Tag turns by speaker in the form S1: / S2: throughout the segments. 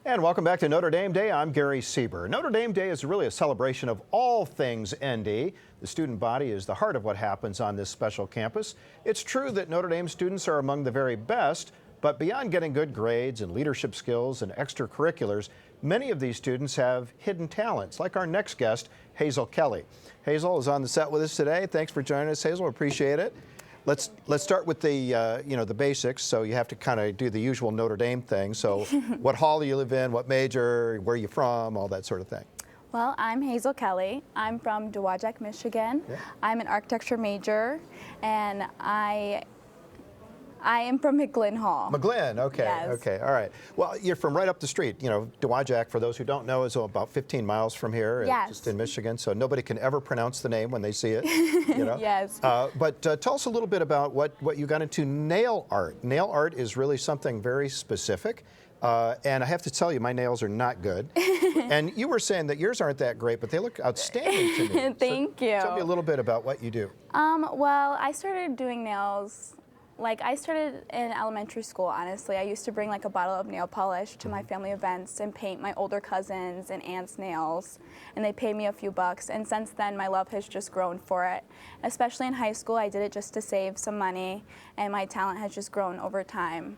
S1: And welcome back to Notre Dame Day. I'm Gary Sieber. Notre Dame Day is really a celebration of all things ND. The student body is the heart of what happens on this special campus. It's true that Notre Dame students are among the very best, but beyond getting good grades and leadership skills and extracurriculars, many of these students have hidden talents, like our next guest, Hazel Kelly. Hazel is on the set with us today. Thanks for joining us, Hazel. Appreciate it. Let's start with the the basics. So you have to kind of do the usual Notre Dame thing. So what hall do you live in? What major? Where are you from? All that sort of thing.
S2: Well, I'm Hazel Kelly. I'm from Dowagiac, Michigan. Yeah. I'm an architecture major, and I am from McGlynn Hall.
S1: McGlynn, okay,
S2: yes.
S1: Okay, all right. Well, you're from right up the street. You know, Dowagiac, for those who don't know, is about 15 miles from here,
S2: yes.
S1: Just in Michigan, so nobody can ever pronounce the name when they see it, you know?
S2: Yes.
S1: But tell us a little bit about what you got into nail art. Nail art is really something very specific, and I have to tell you, my nails are not good. And you were saying that yours aren't that great, but they look outstanding to me.
S2: Thank you.
S1: Tell me a little bit about what you do.
S2: Well, I started doing nails. I started in elementary school, honestly. I used to bring a bottle of nail polish to my family events and paint my older cousins and aunts' nails, and they paid me a few bucks. And since then, my love has just grown for it. Especially in high school, I did it just to save some money, and my talent has just grown over time.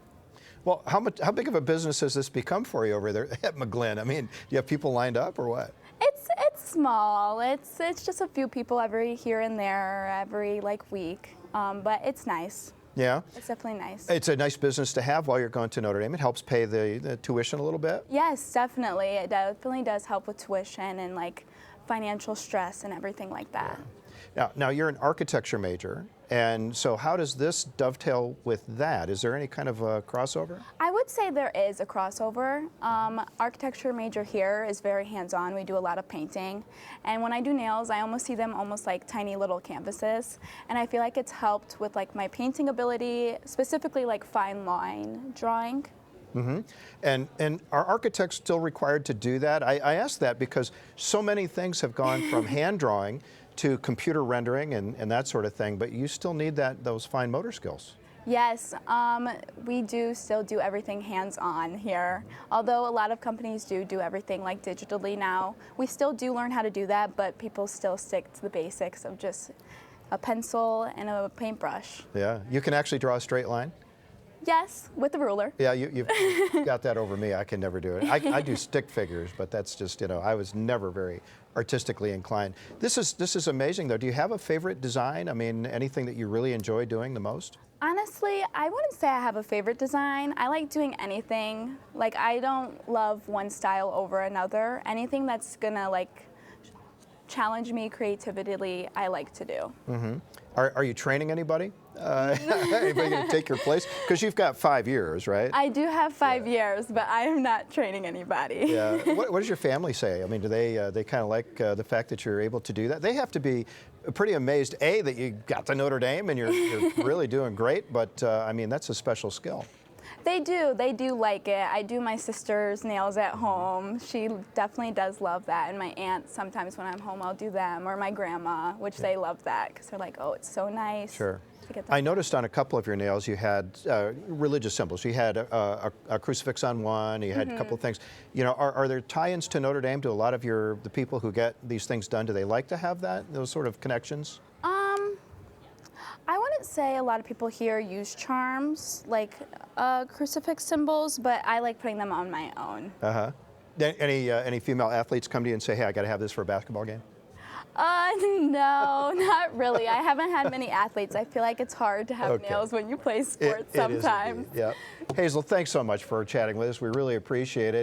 S1: Well, how big of a business has this become for you over there at McGlynn? I mean, do you have people lined up or what?
S2: It's small. It's just a few people every here and there, every week, but it's nice.
S1: Yeah?
S2: It's definitely nice.
S1: It's a nice business to have while you're going to Notre Dame. It helps pay the tuition a little bit?
S2: Yes, definitely. It definitely does help with tuition and financial stress and everything like that.
S1: Yeah. Now you're an architecture major, and so how does this dovetail with that? Is there any kind of a crossover?
S2: I would say there is a crossover. Architecture major here is very hands-on. We do a lot of painting, and when I do nails, I almost see them almost like tiny little canvases, and I feel like it's helped with my painting ability, specifically fine line drawing.
S1: Mm-hmm. And are architects still required to do that? I ask that because so many things have gone from hand drawing to computer rendering and that sort of thing, but you still need those fine motor skills.
S2: Yes, we do still do everything hands-on here. Although a lot of companies do everything digitally now, we still do learn how to do that, but people still stick to the basics of just a pencil and a paintbrush.
S1: Yeah, you can actually draw a straight line?
S2: Yes, with a ruler.
S1: Yeah, you've got that over me. I can never do it. I do stick figures, but that's just, I was never very artistically inclined. This is amazing, though. Do you have a favorite design? I mean, anything that you really enjoy doing the most?
S2: Honestly, I wouldn't say I have a favorite design. I like doing anything. I don't love one style over another. Anything that's gonna challenge me creatively, I like to do.
S1: Mm-hmm. Are you training anybody? Anybody going to take your place? Because you've got 5 years, right?
S2: I do have 5 years, but I am not training anybody.
S1: Yeah. What does your family say? I mean, do they kind of like the fact that you're able to do that? They have to be pretty amazed, A, that you got to Notre Dame and you're really doing great, but I mean, that's a special skill.
S2: They do like it. I do my sister's nails at home. She definitely does love that. And my aunt, sometimes when I'm home, I'll do them, or my grandma, which they love that because they're like, oh, it's so nice.
S1: Sure.
S2: To get
S1: I noticed on a couple of your nails you had religious symbols. You had a crucifix on one, you had a couple of things. Are there tie-ins to Notre Dame? Do a lot of the people who get these things done, do they like to have those sort of connections?
S2: I wouldn't say a lot of people here use charms, crucifix symbols, but I like putting them on my own.
S1: Uh-huh. Any female athletes come to you and say, hey, I got to have this for a basketball game?
S2: No, not really. I haven't had many athletes. I feel like it's hard to have nails when you play sports sometimes.
S1: Yeah. Hazel, thanks so much for chatting with us. We really appreciate it.